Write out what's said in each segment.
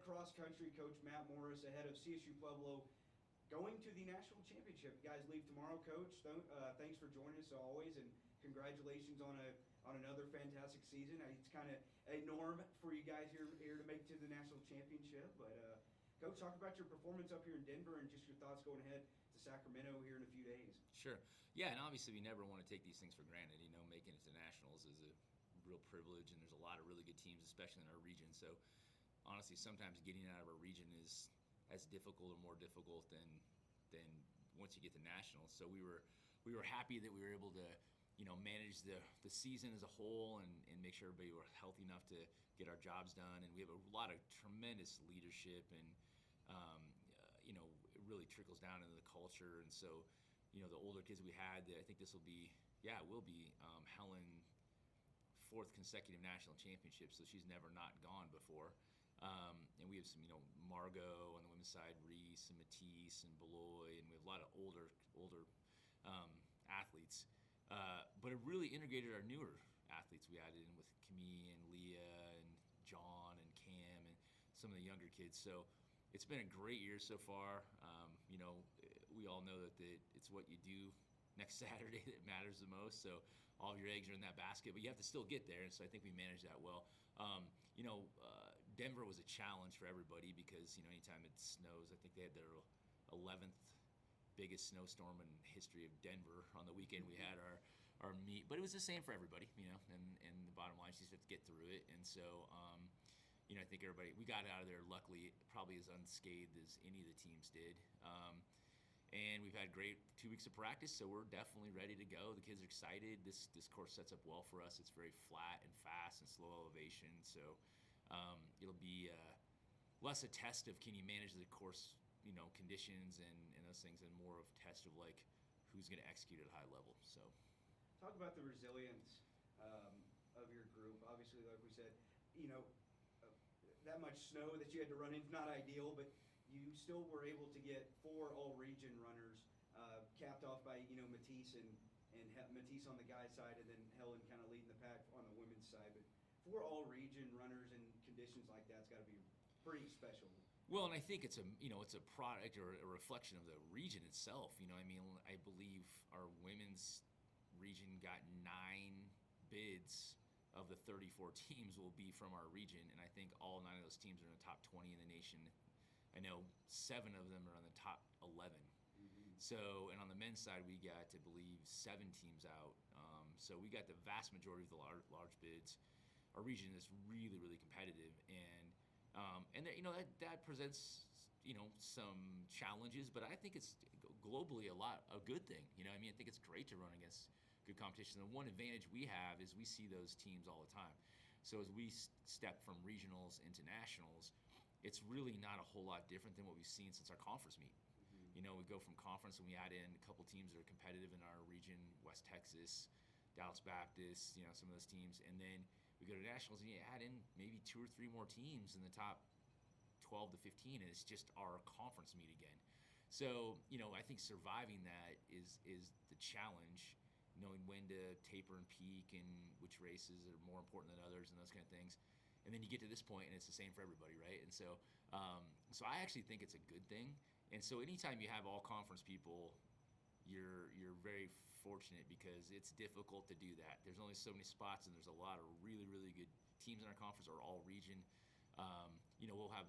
cross country coach Matt Morris ahead of CSU Pueblo going to the national championship. You guys leave tomorrow, Coach. Thanks for joining us always, and congratulations on another fantastic season. It's kind of a norm for you guys here to make it to the national championship. But Coach, talk about your performance up here in Denver and just your thoughts going ahead to Sacramento here in a few days. Sure. Yeah, and obviously we never want to take these things for granted. Making it to nationals is a real privilege, and there's a lot of really good teams, especially in our region. So honestly, sometimes getting out of our region is as difficult or more difficult than once you get to nationals. So we were happy that we were able to manage the season as a whole and make sure everybody were healthy enough to get our jobs done. And we have a lot of tremendous leadership, and it really trickles down into the culture. And so the older kids we had, I think this will be Helen fourth consecutive national championship, so she's never not gone before. And we have some, Margot on the women's side, Reese and Matisse and Beloy, and we have a lot of older athletes. But it really integrated our newer athletes. We added in with Camille and Leah and John and Cam and some of the younger kids. So it's been a great year so far. We all know that it's what you do next Saturday that matters the most. So all of your eggs are in that basket, but you have to still get there. And so I think we managed that well. Denver was a challenge for everybody because, anytime it snows, I think they had their 11th biggest snowstorm in history of Denver on the weekend we had our meet. But it was the same for everybody, and the bottom line is you just have to get through it. And so, I think we got out of there luckily probably as unscathed as any of the teams did. And we've had great 2 weeks of practice, so we're definitely ready to go. The kids are excited. This course sets up well for us. It's very flat and fast and slow elevation, so it'll be less a test of can you manage the course, conditions and those things, and more of a test of like who's going to execute at a high level. So, talk about the resilience of your group. Obviously, like we said, that much snow that you had to run in is not ideal, but you still were able to get 4 all-region runners, capped off by Matisse and Matisse on the guys' side, and then Helen kind of leading the pack on the women's side. But 4 all-region runners in conditions like that's got to be pretty special. Well, and I think it's a product or a reflection of the region itself. I believe our women's region got 9 bids of the 34 teams will be from our region, and I think all 9 of those teams are in the top 20 in the nation. I know 7 of them are on the top 11. Mm-hmm. So, and on the men's side, we got, I believe, 7 teams out. So we got the vast majority of the large bids. Our region is really, really competitive, and that presents some challenges, but I think it's globally a good thing. I think it's great to run against good competition. The one advantage we have is we see those teams all the time. So as we step from regionals into nationals, it's really not a whole lot different than what we've seen since our conference meet. Mm-hmm. We go from conference and we add in a couple teams that are competitive in our region, West Texas, Dallas Baptist, some of those teams, and then we go to nationals and you add in maybe 2 or 3 more teams in the top 12 to 15, and it's just our conference meet again. So, I think surviving that is the challenge, knowing when to taper and peak and which races are more important than others and those kind of things. And then you get to this point, and it's the same for everybody, right? And so, so I actually think it's a good thing. And so, anytime you have all conference people, you're very fortunate because it's difficult to do that. There's only so many spots, and there's a lot of really, really good teams in our conference or all region. We'll have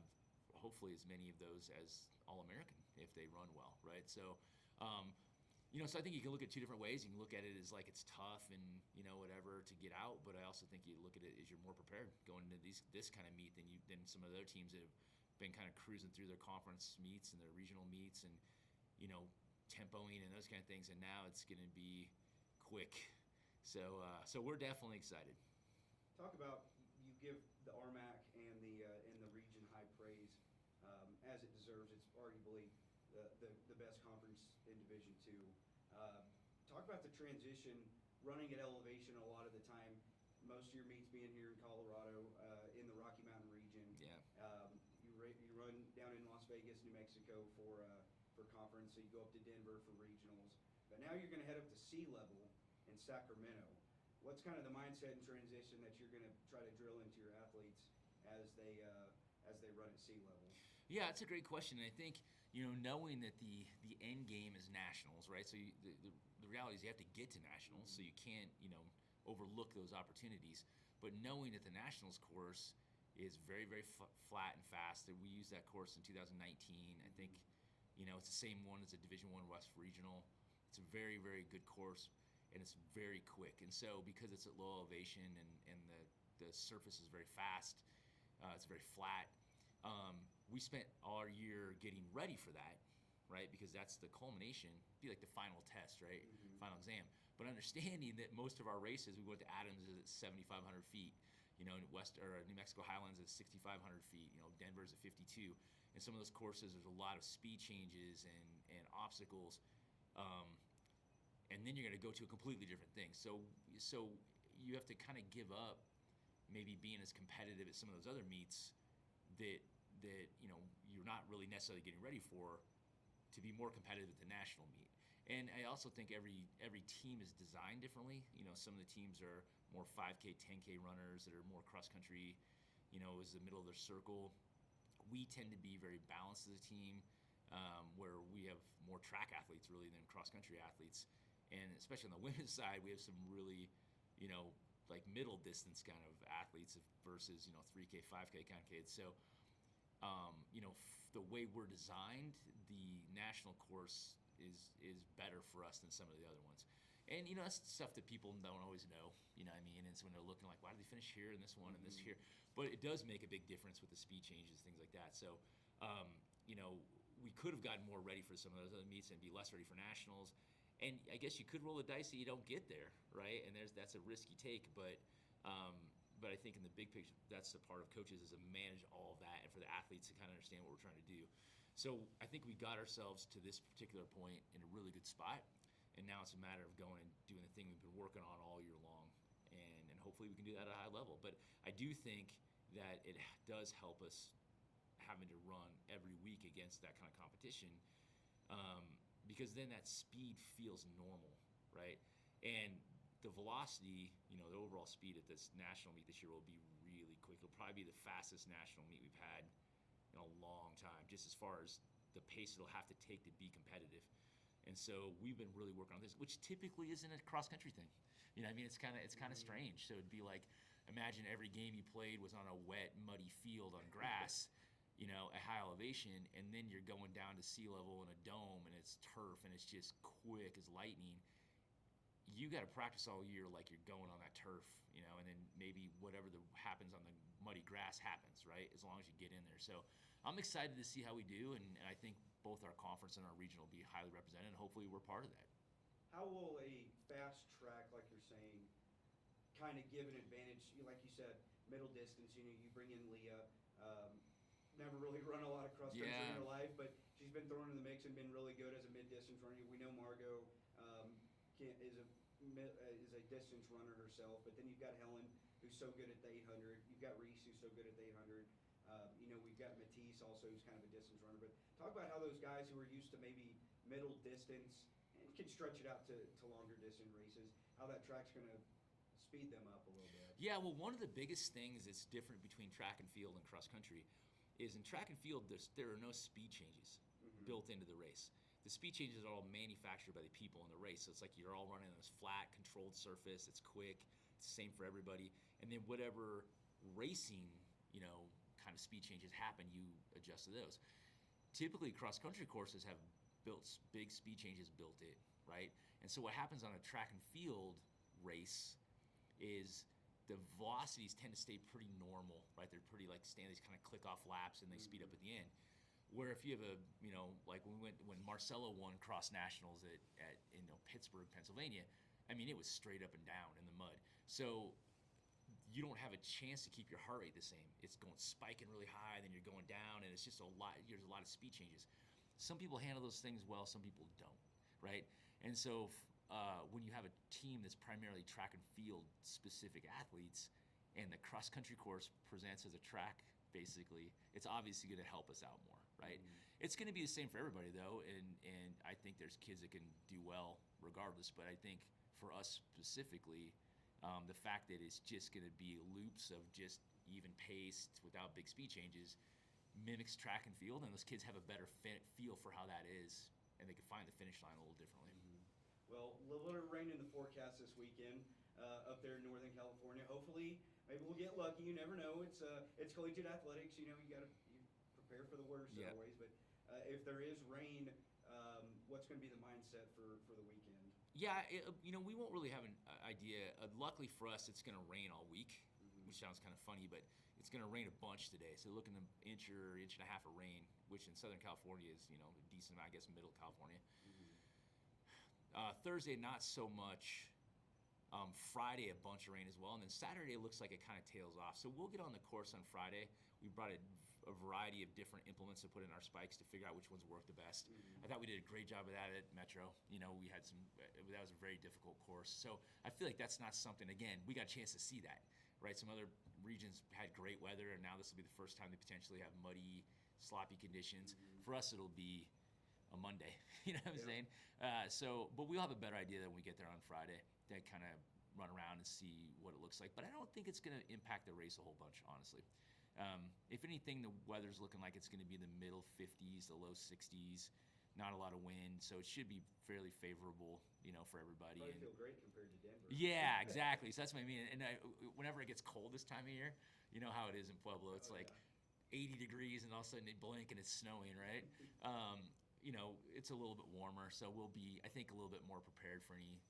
hopefully as many of those as All-American if they run well, right? So, so I think you can look at 2 different ways. You can look at it as like it's tough and whatever to get out, but I also think you look at it as you're more prepared going into this kind of meet than some of the other teams that have been kind of cruising through their conference meets and their regional meets and tempoing and those kind of things. And now it's going to be quick. So we're definitely excited. Talk about, you give the RMAC and the region high praise as it deserves. It's arguably the best conference in Division II. Talk about the transition, running at elevation a lot of the time. Most of your meets being here in Colorado, in the Rocky Mountain region. Yeah. You run down in Las Vegas, New Mexico for conference, so you go up to Denver for regionals. But now you're going to head up to sea level in Sacramento. What's kind of the mindset and transition that you're going to try to drill into your athletes as they as they run at sea level? Yeah, it's a great question. And I think, knowing that the end game is nationals, right? So the reality is you have to get to nationals, so you can't, overlook those opportunities. But knowing that the nationals course is very, very flat and fast, that we used that course in 2019. I think, it's the same one as a Division I West Regional. It's a very, very good course, and it's very quick. And so because it's at low elevation and the surface is very fast, it's very flat. We spent all our year getting ready for that, right? Because that's the culmination, be like the final test, right? Final exam. But understanding that most of our races, we went to Adams is at 7,500 feet. In New Mexico Highlands is 6,500 feet. Denver's at 52. And some of those courses, there's a lot of speed changes and obstacles. And then you're going to go to a completely different thing. So you have to kind of give up maybe being as competitive at some of those other meets that you're not really necessarily getting ready for, to be more competitive at the national meet. And I also think every team is designed differently. Some of the teams are more 5K, 10K runners that are more cross country, is the middle of their circle. We tend to be very balanced as a team, where we have more track athletes really than cross country athletes. And especially on the women's side, we have some really, like middle distance kind of athletes versus 3K, 5K kind of kids. So the way we're designed, the national course is better for us than some of the other ones. And that's stuff that people don't always know, what I mean? And so when they're looking like, why did they finish here and this one and this here? But it does make a big difference with the speed changes, things like that. So we could have gotten more ready for some of those other meets and be less ready for nationals. And I guess you could roll the dice that you don't get there, right? And that's a risk you take. But I think in the big picture, that's the part of coaches, is to manage all of that and for the athletes to kind of understand what we're trying to do. So I think we got ourselves to this particular point in a really good spot. And now it's a matter of going and doing the thing we've been working on all year long. And hopefully we can do that at a high level. But I do think that it does help us having to run every week against that kind of competition, because then that speed feels normal, right? And the velocity, the overall speed at this national meet this year will be really quick. It'll probably be the fastest national meet we've had in a long time, just as far as the pace it'll have to take to be competitive. And so we've been really working on this, which typically isn't a cross-country thing. I mean, it's kind of strange. So it'd be like, imagine every game you played was on a wet, muddy field on grass, at high elevation, and then you're going down to sea level in a dome, and it's turf, and it's just quick as lightning. You got to practice all year like you're going on that turf, and then maybe whatever happens on the muddy grass happens, right? As long as you get in there. So I'm excited to see how we do, and I think both our conference and our regional will be highly represented, and hopefully we're part of that. How will a fast track, like you're saying, kind of give an advantage? Like you said, middle distance, you bring in Leah, never really run a lot of cross country in her life, but she's been thrown in the mix and been really good as a mid-distance runner. We know Margot is a distance runner herself, but then you've got Helen, who's so good at the 800. You've got Reese, who's so good at the 800. We've got Matisse also, who's kind of a distance runner. But talk about how those guys who are used to maybe middle distance and can stretch it out to longer distance races, how that track's going to speed them up a little bit. Yeah, well, one of the biggest things that's different between track and field and cross country is in track and field, there are no speed changes built into the race. The speed changes are all manufactured by the people in the race. So it's like you're all running on this flat, controlled surface. It's quick. It's the same for everybody. And then whatever racing, kind of speed changes happen, you adjust to those. Typically, cross-country courses have built big speed changes built in, right? And so what happens on a track and field race is the velocities tend to stay pretty normal, right? They're pretty these kind of click off laps and they speed up at the end. Where if you have like when Marcelo won cross nationals at Pittsburgh, Pennsylvania, I mean, it was straight up and down in the mud. So you don't have a chance to keep your heart rate the same. It's going spiking really high, then you're going down, and it's just there's a lot of speed changes. Some people handle those things well, some people don't, right? And so when you have a team that's primarily track and field specific athletes, and the cross country course presents as a track, basically, it's obviously going to help us out more, right? It's going to be the same for everybody though, and I think there's kids that can do well regardless, but I think for us specifically, the fact that it's just going to be loops of just even paced, without big speed changes, mimics track and field, and those kids have a better feel for how that is, and they can find the finish line a little differently. Well, a little bit of rain in the forecast this weekend up there in Northern California. Hopefully, maybe we'll get lucky. You never know. It's collegiate athletics. You know, you prepare for the worst Yeah. always. But if there is rain, what's going to be the mindset for the weekend? Yeah, you know, we won't really have an idea. Luckily for us, it's going to rain all week, which sounds kind of funny, but it's going to rain a bunch today. So looking at an inch or inch and a half of rain, which in Southern California is, you know, a decent amount, I guess, middle California. Thursday, not so much. Friday, a bunch of rain as well. And then Saturday, it looks like it kind of tails off. So we'll get on the course on Friday. We brought a variety of different implements to put in our spikes to figure out which ones work the best. I thought we did a great job of that at Metro. You know, we had that was a very difficult course. So I feel like that's not something, again, we got a chance to see that, right? Some other regions had great weather, and now this will be the first time they potentially have muddy, sloppy conditions. For us, it'll be a Monday, you know what I'm saying? But we'll have a better idea when we get there on Friday to kind of run around and see what it looks like. But I don't think it's going to impact the race a whole bunch, honestly. If anything, the weather's looking like it's going to be the middle 50s, the low 60s, not a lot of wind, so it should be fairly favorable, you know, for everybody. Probably feel great compared to Denver. Yeah, exactly. So that's what I mean. And whenever it gets cold this time of year, you know how it is in Pueblo. It's 80 degrees, and all of a sudden they blink and it's snowing, right? You know, it's a little bit warmer, so we'll be, I think, a little bit more prepared for any,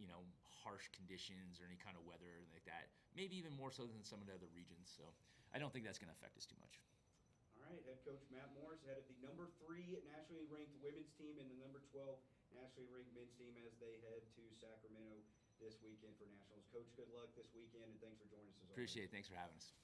you know, harsh conditions or any kind of weather like that. Maybe even more so than some of the other regions. So I don't think that's going to affect us too much. All right, head coach Matt Morris, head of the number 3 nationally ranked women's team and the number 12 nationally ranked men's team as they head to Sacramento this weekend for nationals. Coach, good luck this weekend, and thanks for joining us as always. Appreciate it. Thanks for having us.